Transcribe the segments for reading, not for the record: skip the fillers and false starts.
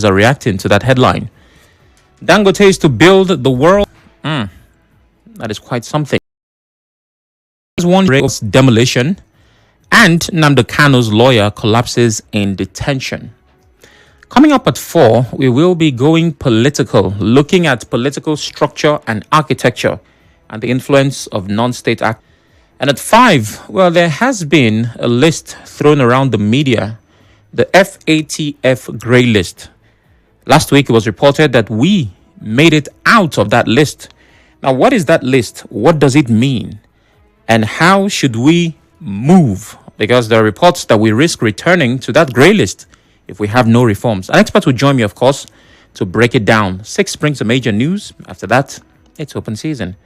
are reacting to that headline. Dangote is to build the world. That is quite something. One demolition, and Nnamdi Kanu's lawyer collapses in detention. Coming up at 4, we will be going political, looking at political structure and architecture and the influence of non-state actors. And at 5, well, there has been a list thrown around the media, the FATF grey list. Last week, it was reported that we made it out of that list. Now, what is that list? What does it mean? And how should we move? Because there are reports that we risk returning to that grey list if we have no reforms. An expert will join me, of course, to break it down. 6 brings the major news. After that, it's open season.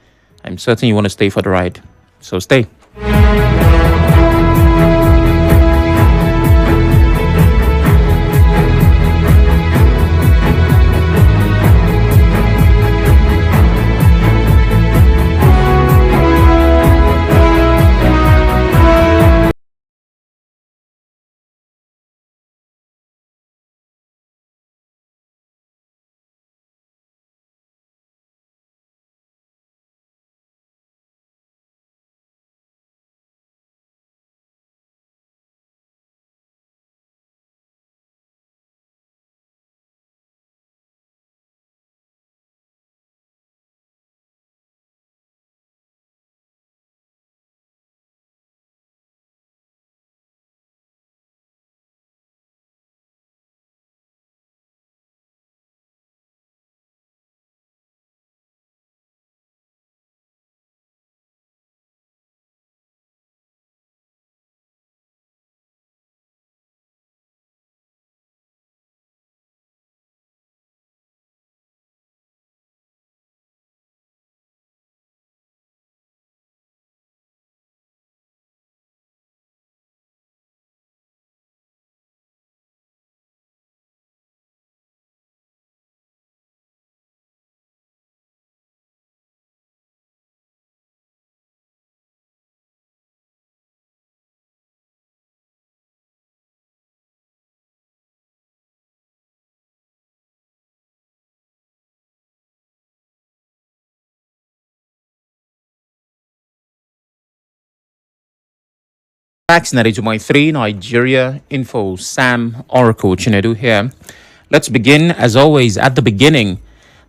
I'm certain you want to stay for the ride. So stay. Facts 92.3 Nigeria Info. Sam Chinedu here. Let's begin, as always, at the beginning.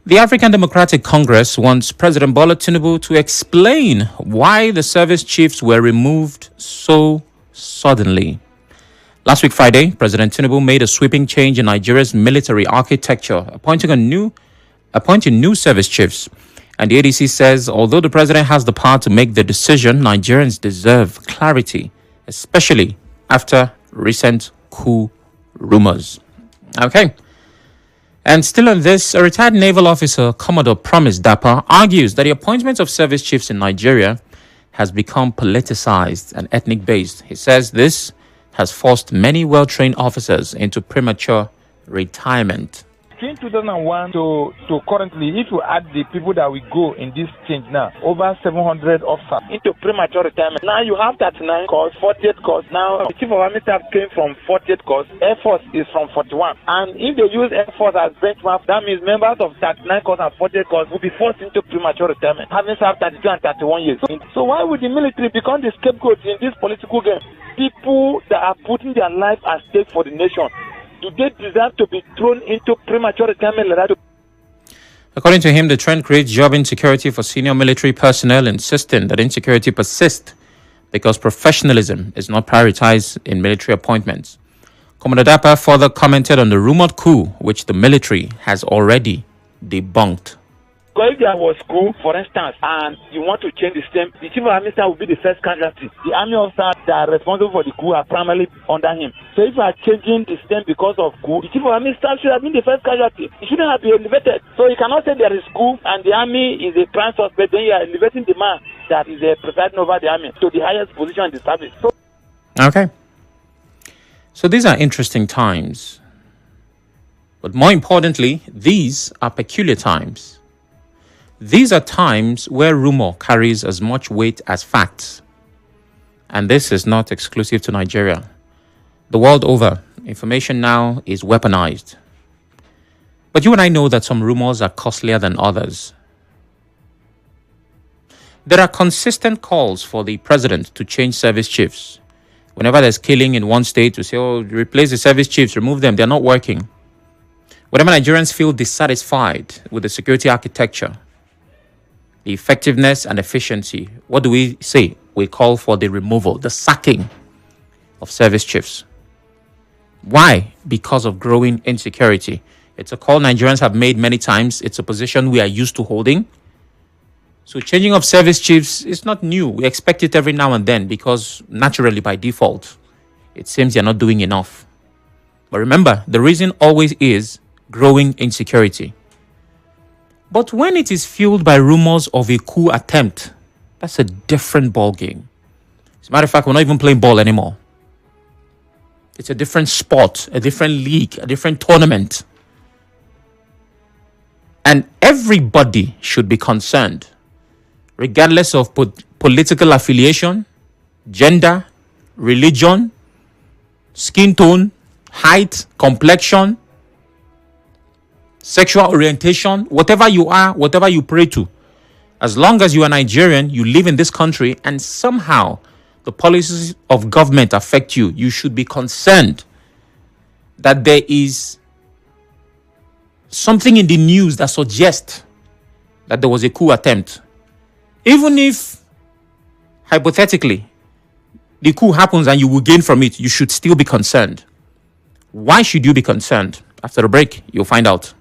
The African Democratic Congress wants President Bola Tinubu to explain why the service chiefs were removed so suddenly. Last week, Friday, President Tinubu made a sweeping change in Nigeria's military architecture, appointing new service chiefs. And the ADC says, although the president has the power to make the decision, Nigerians deserve clarity, especially after recent coup rumors. Okay. And still on this, a retired naval officer, Commodore Promise Dapper, argues that the appointment of service chiefs in Nigeria has become politicized and ethnic-based. He says this has forced many well-trained officers into premature retirement. Between 2001 to currently, if you add the people that will go in this change now, over 700 officers into premature retirement. Now you have 39 course, 48 course. Now the Chief of Army Staff came from 48 course, Air Force is from 41. And if they use Air Force as benchmark, that means members of 39 course and 48 course will be forced into premature retirement, having served 32 and 31 years. So why would the military become the scapegoat in this political game? People that are putting their life at stake for the nation, do they deserve to be thrown into premature retirement? According to him, the trend creates job insecurity for senior military personnel, insisting that insecurity persists because professionalism is not prioritized in military appointments. Commodore Dapper further commented on the rumored coup, which the military has already debunked. Because if there was coup, for instance, and you want to change the system, the Chief of Army Staff will be the first casualty. The army officers that are responsible for the coup are primarily under him. So if you are changing the system because of coup, the Chief of Army Staff should have been the first casualty. He shouldn't have been elevated. So you cannot say there is coup and the army is a prime suspect, then you are elevating the man that is presiding over the army to the highest position in the service. Okay. So these are interesting times. But more importantly, these are peculiar times. These are times where rumor carries as much weight as facts. And this is not exclusive to Nigeria. The world over, information now is weaponized. But you and I know that some rumors are costlier than others. There are consistent calls for the president to change service chiefs. Whenever there's killing in one state, we say, oh, replace the service chiefs, remove them, they're not working. Whenever Nigerians feel dissatisfied with the security architecture, the effectiveness and efficiency, what do we say? We call for the removal, the sacking of service chiefs. Why? Because of growing insecurity. It's a call Nigerians have made many times. It's a position we are used to holding. So changing of service chiefs is not new. We expect it every now and then because naturally by default, it seems you're not doing enough. But remember, the reason always is growing insecurity. But when it is fueled by rumors of a coup attempt, that's a different ballgame. As a matter of fact, we're not even playing ball anymore. It's a different sport, a different league, a different tournament. And everybody should be concerned, regardless of political affiliation, gender, religion, skin tone, height, complexion, sexual orientation, whatever you are, whatever you pray to. As long as you are Nigerian, you live in this country, and somehow the policies of government affect you, you should be concerned that there is something in the news that suggests that there was a coup attempt. Even if, hypothetically, the coup happens and you will gain from it, you should still be concerned. Why should you be concerned? After the break, you'll find out.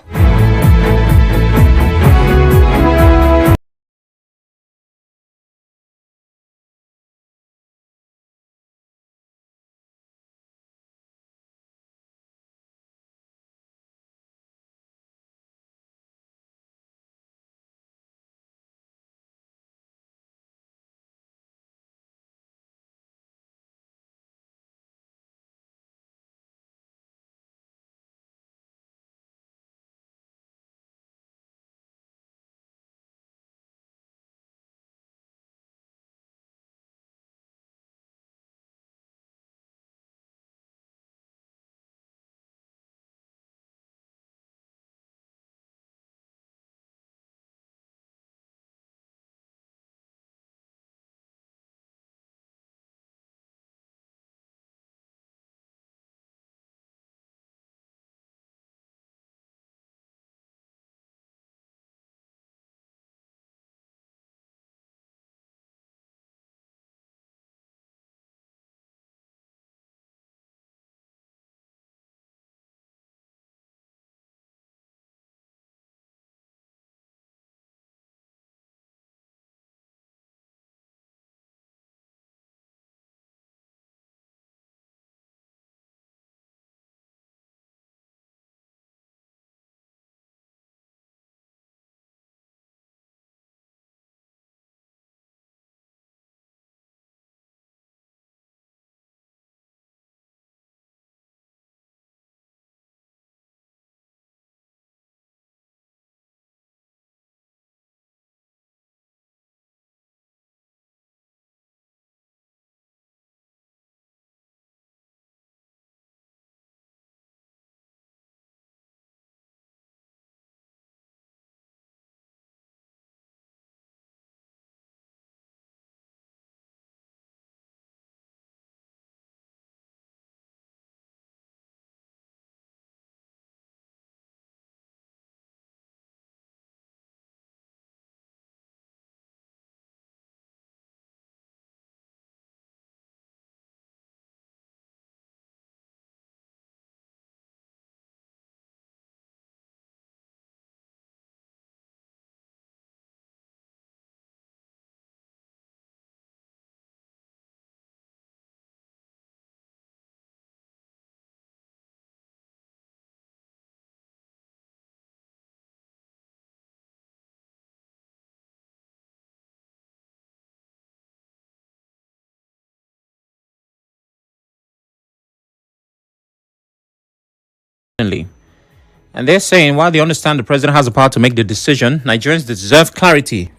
And they're saying, while they understand the president has the power to make the decision, Nigerians deserve clarity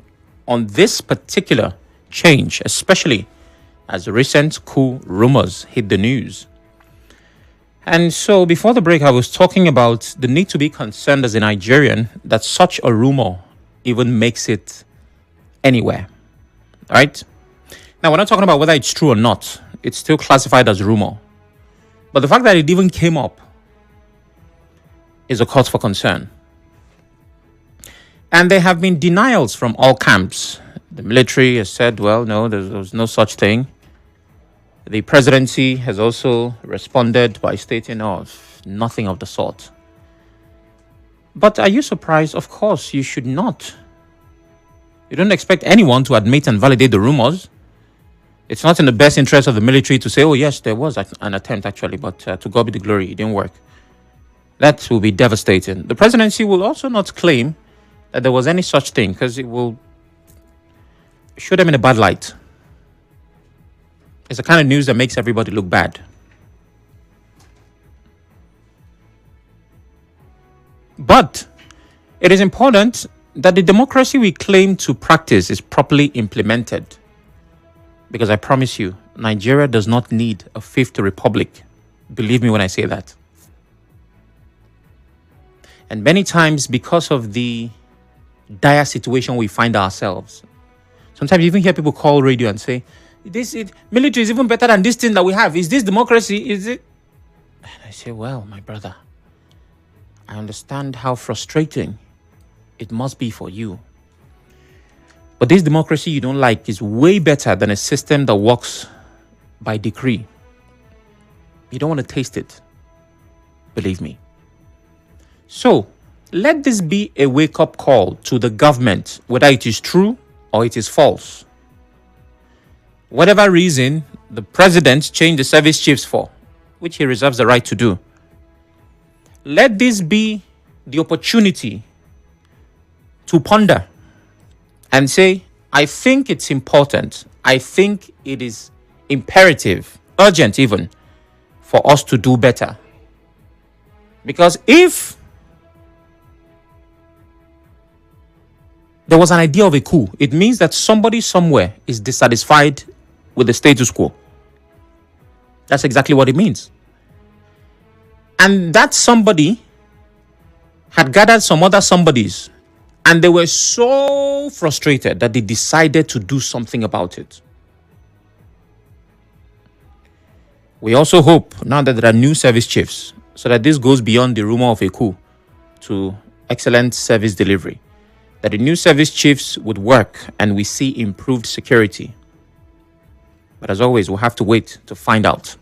on this particular change, especially as the recent coup rumors hit the news. And so before the break, I was talking about the need to be concerned as a Nigerian that such a rumor even makes it anywhere. All right? Now, we're not talking about whether it's true or not. It's still classified as rumor. But the fact that it even came up is a cause for concern. And there have been denials from all camps. The military has said, well, no, there was no such thing. The presidency has also responded by stating, oh, nothing of the sort. But are you surprised? Of course, you should not. You don't expect anyone to admit and validate the rumors. It's not in the best interest of the military to say, oh, yes, there was an attempt, actually, but to God be the glory, it didn't work. That will be devastating. The presidency will also not claim that there was any such thing because it will show them in a bad light. It's the kind of news that makes everybody look bad. But it is important that the democracy we claim to practice is properly implemented. Because I promise you, Nigeria does not need a fifth republic. Believe me when I say that. And many times, because of the dire situation we find ourselves, sometimes you even hear people call radio and say, military is even better than this thing that we have. Is this democracy? Is it? And I say, well, my brother, I understand how frustrating it must be for you. But this democracy you don't like is way better than a system that works by decree. You don't want to taste it. Believe me. So, let this be a wake-up call to the government, whether it is true or it is false. Whatever reason the president changed the service chiefs for, which he reserves the right to do, let this be the opportunity to ponder and say, I think it's important. I think it is imperative, urgent even, for us to do better. Because if there was an idea of a coup, it means that somebody somewhere is dissatisfied with the status quo. That's exactly what it means. And that somebody had gathered some other somebodies, and they were so frustrated that they decided to do something about it. We also hope now that there are new service chiefs, so that this goes beyond the rumor of a coup to excellent service delivery, that the new service chiefs would work and we see improved security. But as always, we'll have to wait to find out.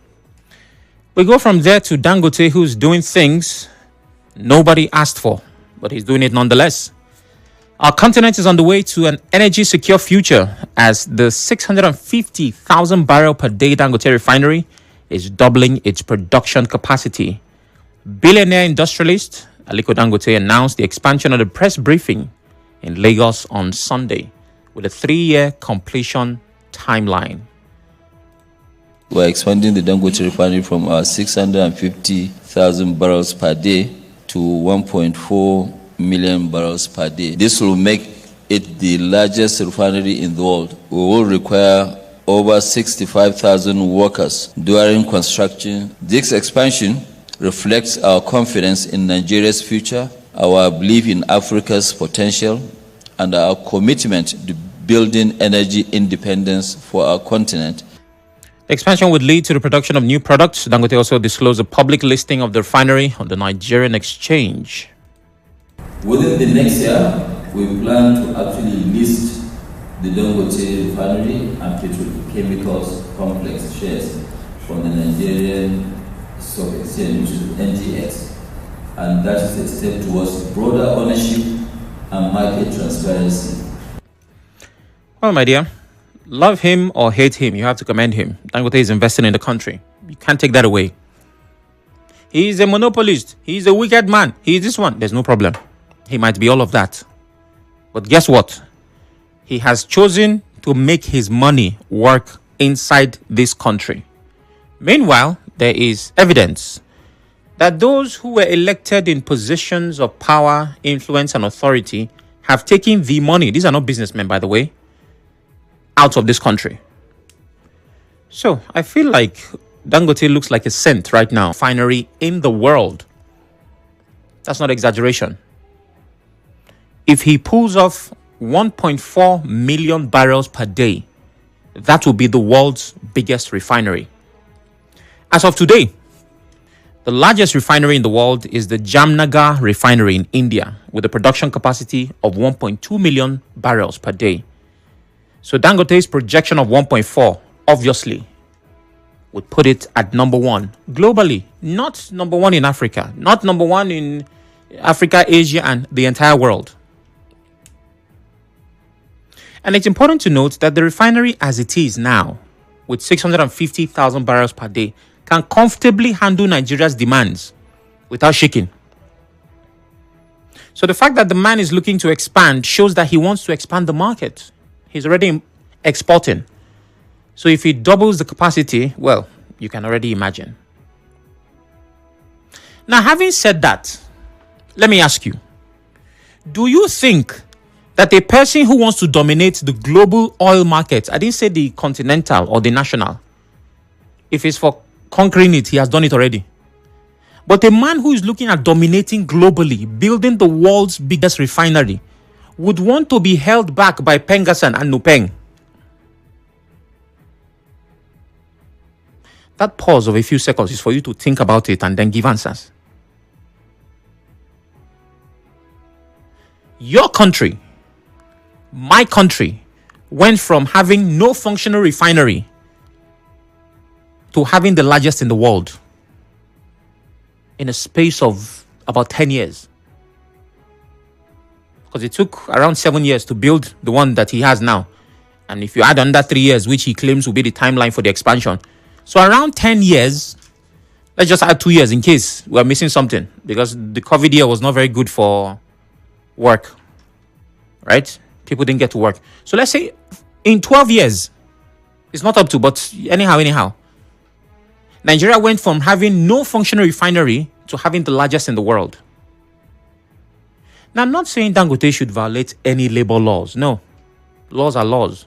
We go from there to Dangote, who's doing things nobody asked for, but he's doing it nonetheless. Our continent is on the way to an energy secure future as the 650,000 barrel per day Dangote refinery is doubling its production capacity. Billionaire industrialist Aliko Dangote announced the expansion of the press briefing in Lagos on Sunday with a 3-year completion timeline. We're expanding the Dangote refinery from our 650,000 barrels per day to 1.4 million barrels per day. This will make it the largest refinery in the world. We will require over 65,000 workers during construction. This expansion reflects our confidence in Nigeria's future, our belief in Africa's potential, and our commitment to building energy independence for our continent. The expansion would lead to the production of new products. Dangote also disclosed a public listing of the refinery on the Nigerian exchange. Within the next year, we plan to actually list the Dangote refinery and petrochemicals complex shares from the Nigerian Stock Exchange, which is NGX. And that is a step towards broader ownership and market transparency. Well, my dear, love him or hate him, you have to commend him. Dangote is investing in the country. You can't take that away. He is a monopolist. He is a wicked man. He is this one. There's no problem. He might be all of that. But guess what? He has chosen to make his money work inside this country. Meanwhile, there is evidence that those who were elected in positions of power, influence, and authority have taken the money. These are not businessmen, by the way, out of this country. So I feel like Dangote looks like a saint right now. Refinery in the world. That's not exaggeration. If he pulls off 1.4 million barrels per day, that will be the world's biggest refinery. As of today, the largest refinery in the world is the Jamnagar refinery in India, with a production capacity of 1.2 million barrels per day. So Dangote's projection of 1.4, obviously, would put it at number one globally, not number one in Africa, not number one in Africa, Asia, and the entire world. And it's important to note that the refinery as it is now, with 650,000 barrels per day, can comfortably handle Nigeria's demands without shaking. So the fact that the man is looking to expand shows that he wants to expand the market. He's already exporting. So if he doubles the capacity, well, you can already imagine. Now, having said that, let me ask you, do you think that a person who wants to dominate the global oil market, I didn't say the continental or the national, if it's for conquering it, he has done it already. But a man who is looking at dominating globally, building the world's biggest refinery, would want to be held back by Pengassan and Nupeng. That pause of a few seconds is for you to think about it and then give answers. Your country, my country, went from having no functional refinery to having the largest in the world in a space of about 10 years. Because it took around 7 years to build the one that he has now. And if you add under 3 years, which he claims will be the timeline for the expansion, so around 10 years, let's just add 2 years in case we're missing something, because the COVID year was not very good for work, right? People didn't get to work. So let's say in 12 years, it's not up to, but anyhow, Nigeria went from having no functional refinery to having the largest in the world. Now, I'm not saying Dangote should violate any labor laws. No, laws are laws.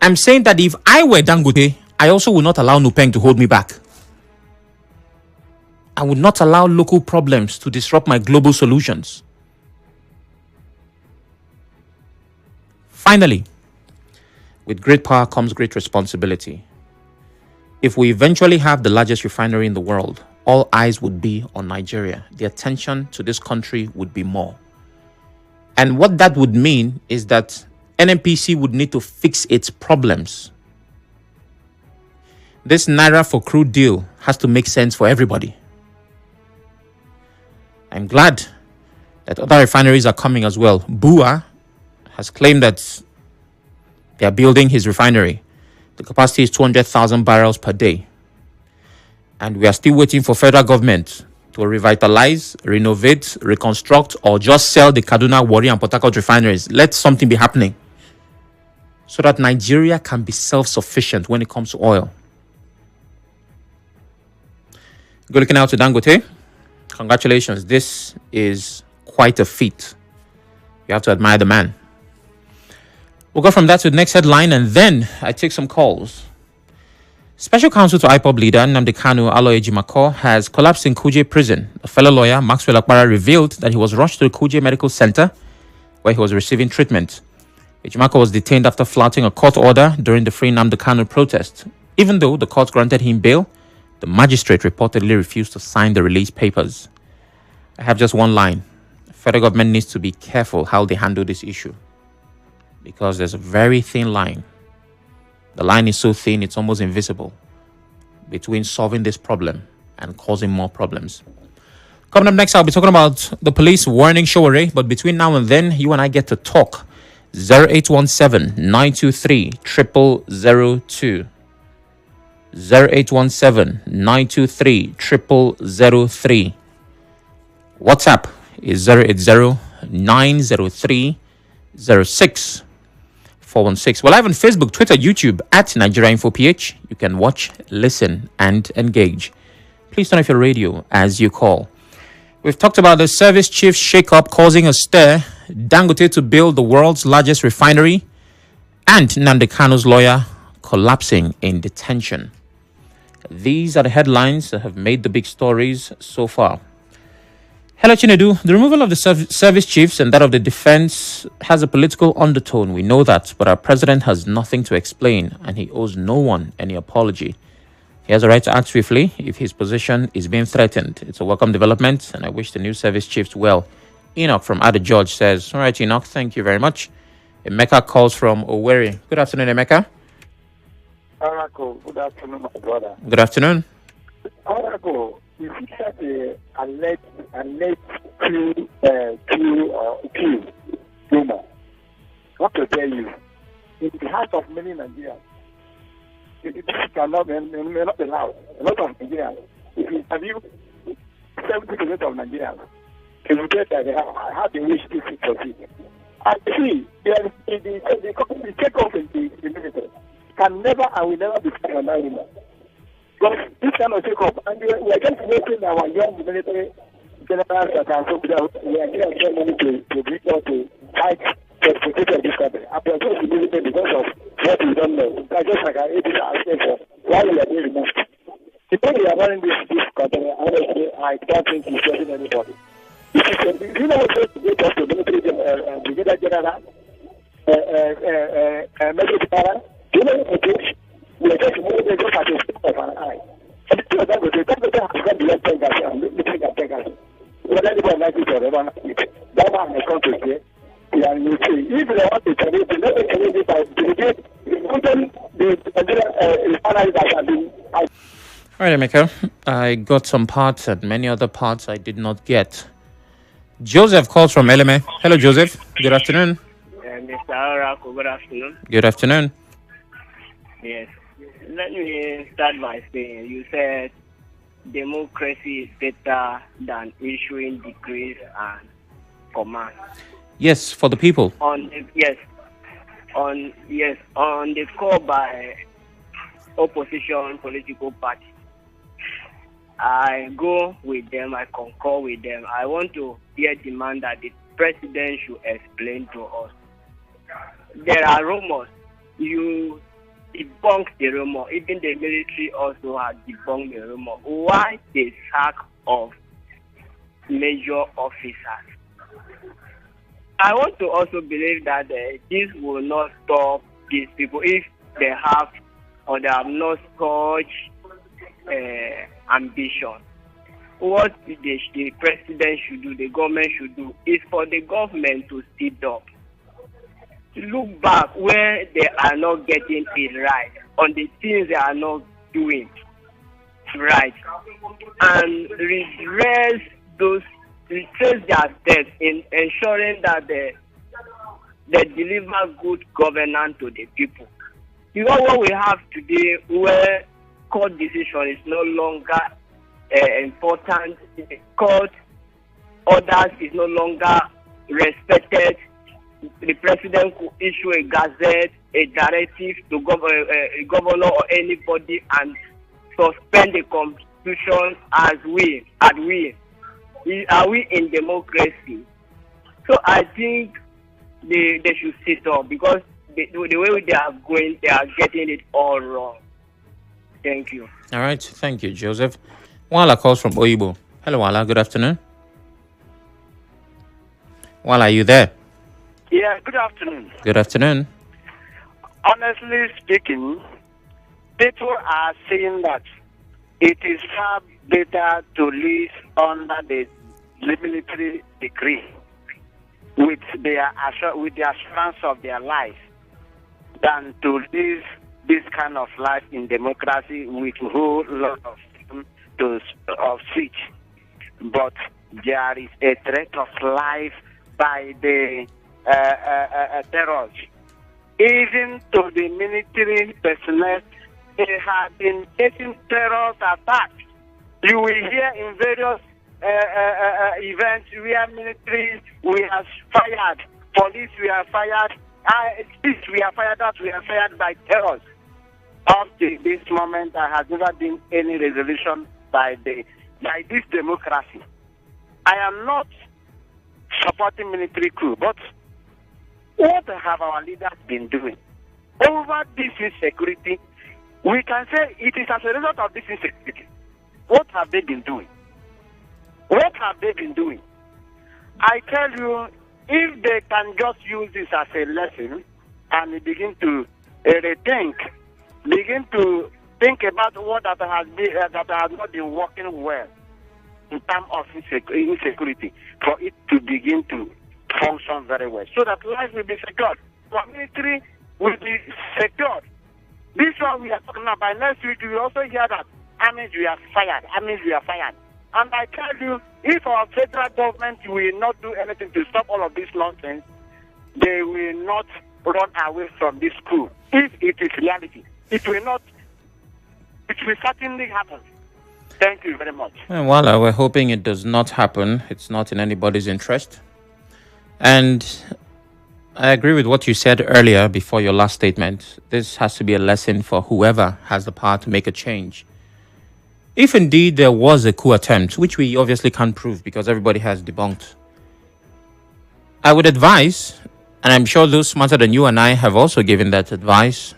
I'm saying that if I were Dangote, I also would not allow Nupeng to hold me back. I would not allow local problems to disrupt my global solutions. Finally, with great power comes great responsibility. If we eventually have the largest refinery in the world, all eyes would be on Nigeria. The attention to this country would be more. And what that would mean is that NNPC would need to fix its problems. This Naira for crude deal has to make sense for everybody. I'm glad that other refineries are coming as well. Bua has claimed that they are building his refinery. The capacity is 200,000 barrels per day. And we are still waiting for federal government to revitalize, renovate, reconstruct, or just sell the Kaduna, Warri, and Port Harcourt refineries. Let something be happening so that Nigeria can be self-sufficient when it comes to oil. Good looking out to Dangote. Congratulations. This is quite a feat. You have to admire the man. We'll go from that to the next headline, and then I take some calls. Special counsel to IPOB leader Nnamdi Kanu Aloy Ejimako has collapsed in Kuje prison. A fellow lawyer, Maxwell Akpara, revealed that he was rushed to the Kuje Medical Center where he was receiving treatment. Ejimako was detained after flouting a court order during the Free Nnamdi Kanu protest. Even though the court granted him bail, the magistrate reportedly refused to sign the release papers. I have just one line. The federal government needs to be careful how they handle this issue, because there's a very thin line. The line is so thin, it's almost invisible between solving this problem and causing more problems. Coming up next, I'll be talking about the police warning Sowore, but between now and then, you and I get to talk. 0817-923-0002. 0817-923-0003. WhatsApp is 080-903-06-416. We're live on Facebook, Twitter, YouTube at Nigeria Info PH. You can watch, listen, and engage. Please turn off your radio as you call. We've talked about the service chief shake-up causing a stir, Dangote to build the world's largest refinery, and Nnamdi Kanu's lawyer collapsing in detention. These are the headlines that have made the big stories so far. Hello, Chinedu. The removal of the service chiefs and that of the defense has a political undertone. We know that, but our president has nothing to explain, and he owes no one any apology. He has a right to act swiftly if his position is being threatened. It's a welcome development, and I wish the new service chiefs well. Enoch from Ada George says, all right, Enoch, thank you very much. Emeka calls from Sowore. Good afternoon, Emeka. Oracle, good afternoon, my brother. Good afternoon. Oracle, if you have a late Q rumor, what to tell you, in the heart of many Nigerians, this cannot may not be allowed. A lot of Nigerians, if you interview 70% of Nigerians, can you get that they have the wish to proceed? And see, the takeoff in the military can never and will never be fair on that rumor. Because this kind of takeoff, and we are just waiting our young military generals that are so good, we are getting money to bring out to fight for the protection of this country. And we are just military because of what we don't know. That's just like I did for why we are being removed. The way we are running this country, honestly, I don't think it's serving anybody. If you know what to get us to military brigadier general, major general, you know what to do? We are just moving just at the step of an eye. And the thing of Dangote has got beyond 10 gas and military and 10 gas. Whether anybody like it or never like it, that man has come to here. And you see, if they want to challenge it, let them challenge it by delegate, including the refinery that have been. All right, Emeka. I got some parts and many other parts I did not get. Joseph calls from LMA. Hello, Joseph. Good afternoon. Mr. Oracle, good afternoon. Good afternoon. Yes. Let me start by saying you said democracy is better than issuing decrees and commands. Yes, for the people. On the call by opposition political party, I go with them. I concur with them. I want to hear demand that the president should explain to us. There are rumors. You debunk the rumor. Even the military also has debunked the rumor. Why the sack of major officers? I want to also believe that this will not stop these people if they have or they have not such ambition. What the president should do, the government should do, is for the government to sit up, to look back where they are not getting it right, on the things they are not doing right, and retrace their steps in ensuring that they deliver good governance to the people. Because what we have today, where court decision is no longer important, court orders is no longer respected, the president could issue a gazette, a directive to a governor or anybody and suspend the constitution as we. Are we in democracy? So I think they should sit up, because the way they are going, they are getting it all wrong. Thank you. All right. Thank you, Joseph. Wala calls from Oyibo. Hello, Wala. Good afternoon. Wala, are you there? Yeah, good afternoon. Good afternoon. Honestly speaking, people are saying that it is far better to live under the military decree with the assurance of their life than to live this kind of life in democracy with a whole lot of freedom of speech. But there is a threat of life by the terrorists. Even to the military personnel, they have been facing terrorist attacks. You will hear in various events where military we are fired, police we are fired, this we are fired, that we are fired by terrorists. Up to this moment, there has never been any resolution by this democracy. I am not supporting military coup, but what have our leaders been doing over this insecurity? we can say it is as a result of this insecurity. What have they been doing? What have they been doing? I tell you, if they can just use this as a lesson and begin to rethink, begin to think about what that has not been working well in terms of insecurity, for it to begin to function very well, so that life will be secured, community will be secured. This one we are talking about. Next week we will also hear that armies we are fired. And I tell you, if our federal government will not do anything to stop all of this nonsense, they will not run away from this school. If it is reality, it will certainly happen. Thank you very much. And while we're hoping it does not happen, it's not in anybody's interest. And I agree with what you said earlier before your last statement. This has to be a lesson for whoever has the power to make a change. If indeed there was a coup attempt, which we obviously can't prove because everybody has debunked, I would advise, and I'm sure those smarter than you and I have also given that advice,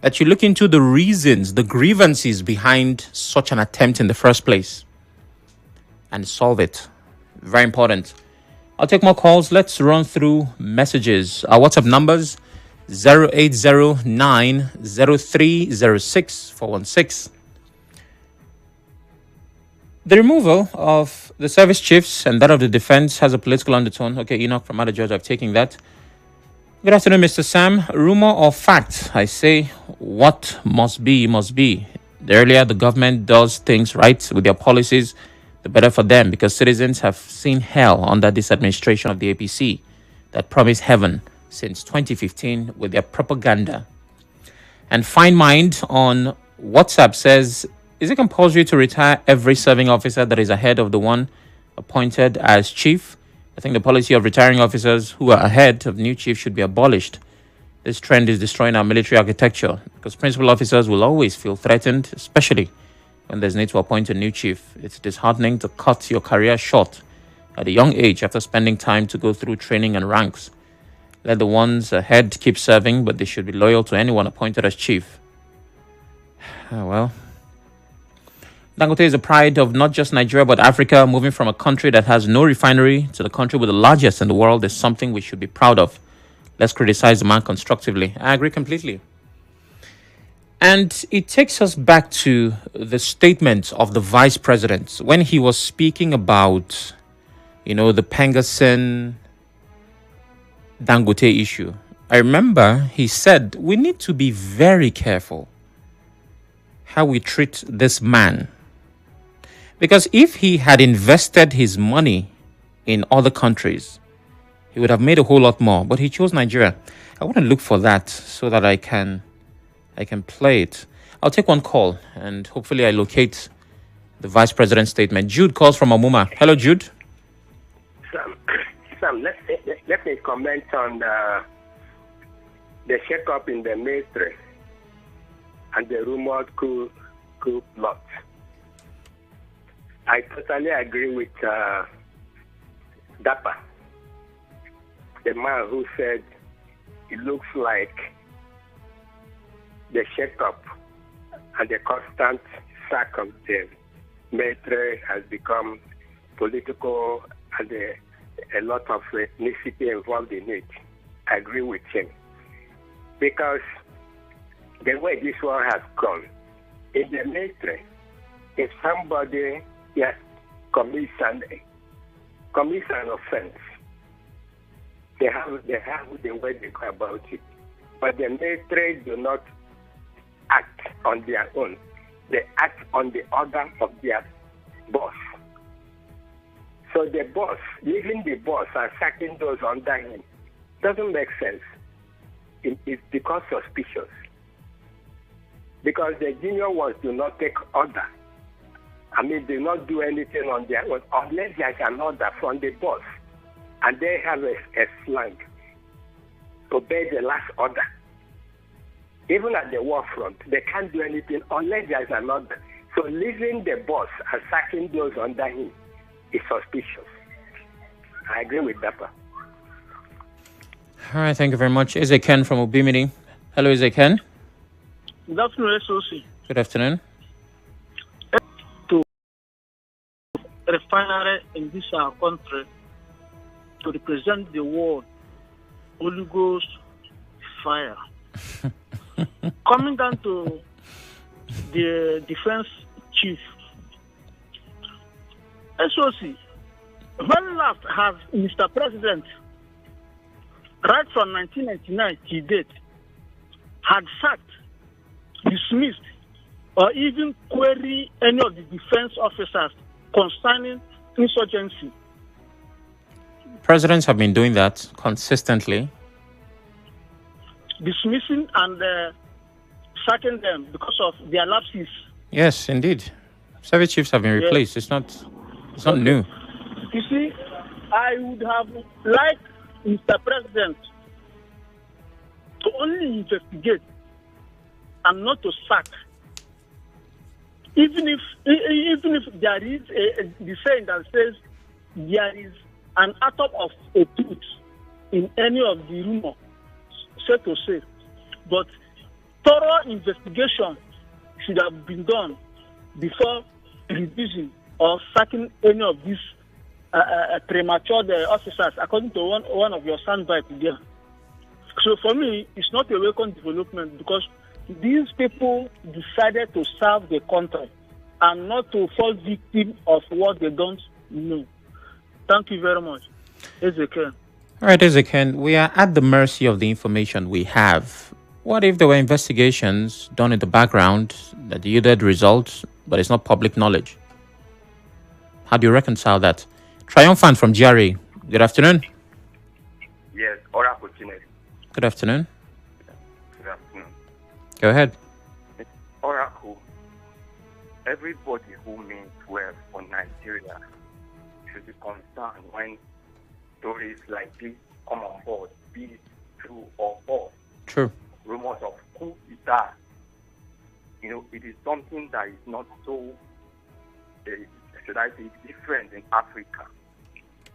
that you look into the reasons, the grievances behind such an attempt in the first place and solve it. Very important. I'll take more calls. Let's run through messages. Our WhatsApp numbers 08090306 The removal of the service chiefs and that of the defense has a political undertone. Okay, Enoch from Ada George, I've taken that. Good afternoon, Mr. Sam. Rumor or fact? I say what must be, must be. The earlier the government does things right with their policies, the better for them, because citizens have seen hell under this administration of the APC that promised heaven since 2015 with their propaganda. And Fine Mind on WhatsApp says, is it compulsory to retire every serving officer that is ahead of the one appointed as chief? I think the policy of retiring officers who are ahead of new chief should be abolished. This trend is destroying our military architecture because principal officers will always feel threatened, especially when there's need to appoint a new chief. It's disheartening to cut your career short at a young age after spending time to go through training and ranks. Let the ones ahead keep serving, but they should be loyal to anyone appointed as chief. Well, Dangote is the pride of not just Nigeria, but Africa. Moving from a country that has no refinery to the country with the largest in the world is something we should be proud of. Let's criticize the man constructively. I agree completely. And it takes us back to the statement of the vice president when he was speaking about, the Pengasen Dangote issue. I remember he said we need to be very careful how we treat this man. Because if he had invested his money in other countries, he would have made a whole lot more. But he chose Nigeria. I want to look for that so that I can play it. I'll take one call and hopefully I locate the vice president's statement. Jude calls from Amuma. Hello, Jude. Sam, let me comment on the shake-up in the military and the rumored coup plot. I totally agree with Dapper, the man who said it looks like the shake-up and the constant sack of the military has become political and a lot of ethnicity involved in it. I agree with him. Because the way this one has gone, in the military, if somebody commits an offense, they have the way they go about it. But the military do not act on their own. They act on the order of their boss. So the boss, even the boss, are sacking those under him. Doesn't make sense. It's because suspicious. Because the junior ones do not take order. They not do anything on their own unless there's an order from the boss. And they have a slang. Obey the last order. Even at the war front, they can't do anything unless there's an order. So leaving the boss and sacking those under him is suspicious. I agree with Dapper. All right, thank you very much. Eze Ken from Obimini. Hello, Eze Ken. Good afternoon, SOC. Good afternoon. To refinery in this country to represent the world, Holy Ghost fire. Coming down to the defense chief, SOC, when last has Mr. President, right from 1999 to date, had sacked, dismissed, or even query any of the defense officers concerning insurgency? Presidents have been doing that consistently. Dismissing and sacking them because of their lapses. Yes, indeed. Service chiefs have been replaced. It's not new. You see, I would have liked Mr. President to only investigate and not to sack. Even if there is the saying that says there is an atom of a truth in any of the rumor, so to say, but thorough investigation should have been done before releasing or sacking any of these premature officers, according to one of your soundbites there. So for me, it's not a welcome development because these people decided to serve the country and not to fall victim of what they don't know. Thank you very much. Ezekiel. All right, Ezekiel, we are at the mercy of the information we have. What if there were investigations done in the background that yielded results, but it's not public knowledge? How do you reconcile that? Triumphant from GRA. Good afternoon. Yes, Oracle Chinedu. Good afternoon. Good afternoon. Go ahead. Oracle, everybody who means well for Nigeria should be concerned when stories like this come on board, be it true or false. True. Rumors of coup d'etat. It is something that is not so, should I say, different in Africa.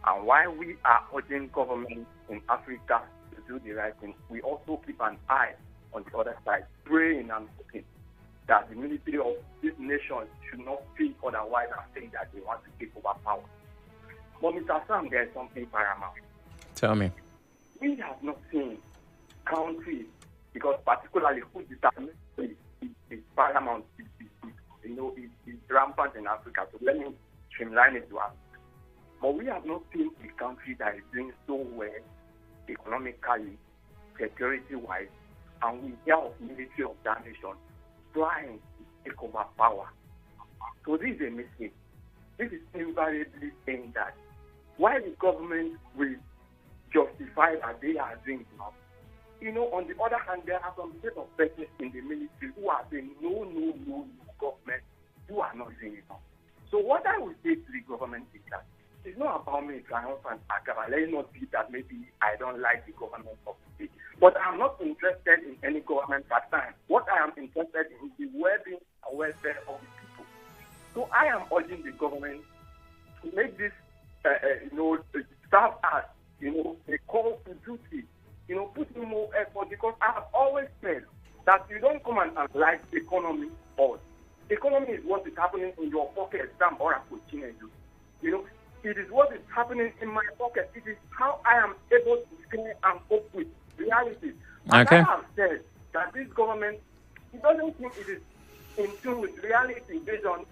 And while we are urging government in Africa to do the right thing, we also keep an eye on the other side, praying and hoping that the military of this nation should not feel otherwise and saying that they want to take over power. But Mr. Sam, there is something paramount. Tell me. We have not seen countries, because particularly who determines is paramount, is rampant in Africa. So let me streamline it to us. But we have not seen a country that is doing so well economically, security-wise, and we hear of military of that nation trying to take over power. So this is a mistake. This is invariably saying that while the government will justify that they are doing enough, on the other hand, there are some set of persons in the military who are saying, no, government, you are not doing enough. So what I would say to the government is that it's not about me triumphant Akaba. Let it not be that maybe I don't like the government of the state. But I'm not interested in any government at time. What I am interested in is the well-being and welfare of the people. So I am urging the government to make this, serve as, a call to duty, put in more effort, because I have always said that you don't come and analyze the economy or economy is what is happening in your pocket, Sam Oracle Chinedu. It is what is happening in my pocket. It is how I am able to stay and cope with realities. And Okay. I have said that this government, it doesn't think it is in tune with reality based on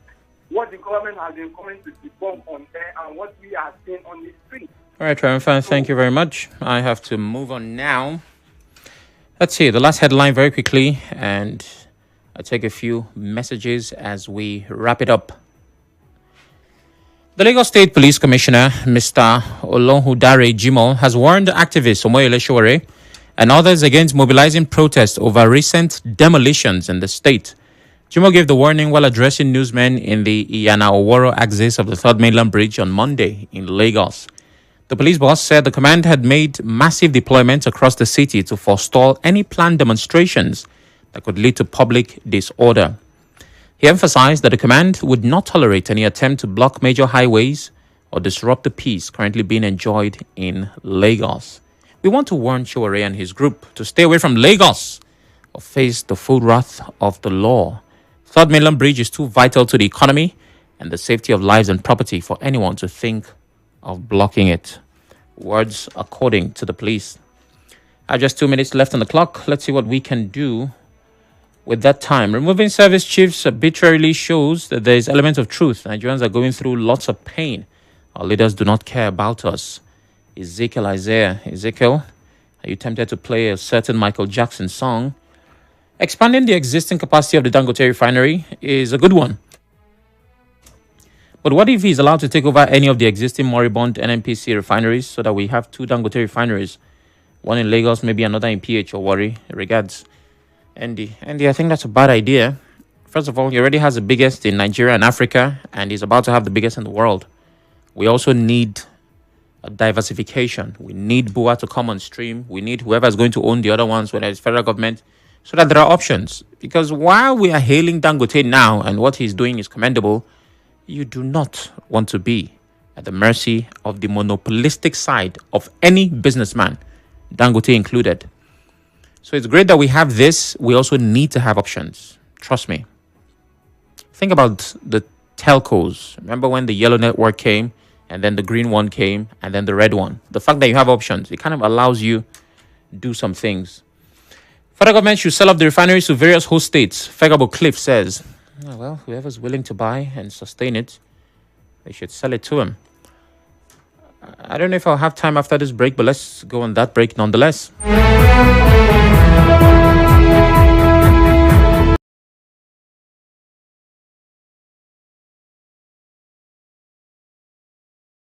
what the government has been coming to perform on there and what we are seeing on the street. All right, Triumphant, thank you very much. I have to move on now. Let's see the last headline very quickly, and I'll take a few messages as we wrap it up. The Lagos State Police Commissioner, Mr. Olohudare Jimoh, has warned activists Sowore and others against mobilizing protests over recent demolitions in the state. Jimoh gave the warning while addressing newsmen in the Iyana-Oworo axis of the Third Mainland Bridge on Monday in Lagos. The police boss said the command had made massive deployments across the city to forestall any planned demonstrations that could lead to public disorder. He emphasized that the command would not tolerate any attempt to block major highways or disrupt the peace currently being enjoyed in Lagos. We want to warn Sowore and his group to stay away from Lagos or face the full wrath of the law. Third Mainland Bridge is too vital to the economy and the safety of lives and property for anyone to think of blocking it. Words according to the police. I have just 2 minutes left on the clock. Let's see what we can do with that time. Removing service chiefs arbitrarily shows that there is element of truth. Nigerians are going through lots of pain. Our leaders do not care about us. Ezekiel, are you tempted to play a certain Michael Jackson song? Expanding the existing capacity of the Dangote refinery is a good one. But what if he's allowed to take over any of the existing moribund NNPC refineries so that we have 2 Dangote refineries? One in Lagos, maybe another in PH or Warri. Regards, Andy, I think that's a bad idea. First of all, he already has the biggest in Nigeria and Africa, and he's about to have the biggest in the world. We also need a diversification. We need BUA to come on stream. We need whoever is going to own the other ones, whether it's federal government, so that there are options. Because while we are hailing Dangote now and what he's doing is commendable, you do not want to be at the mercy of the monopolistic side of any businessman, Dangote included. So it's great that we have this. We also need to have options. Trust me. Think about the telcos. Remember when the yellow network came, and then the green one came, and then the red one? The fact that you have options, it kind of allows you to do some things. Federal government should sell off the refineries to various host states. Fegabo Cliff says, oh, well, whoever's willing to buy and sustain it, they should sell it to him. I don't know if I'll have time after this break, but let's go on that break nonetheless.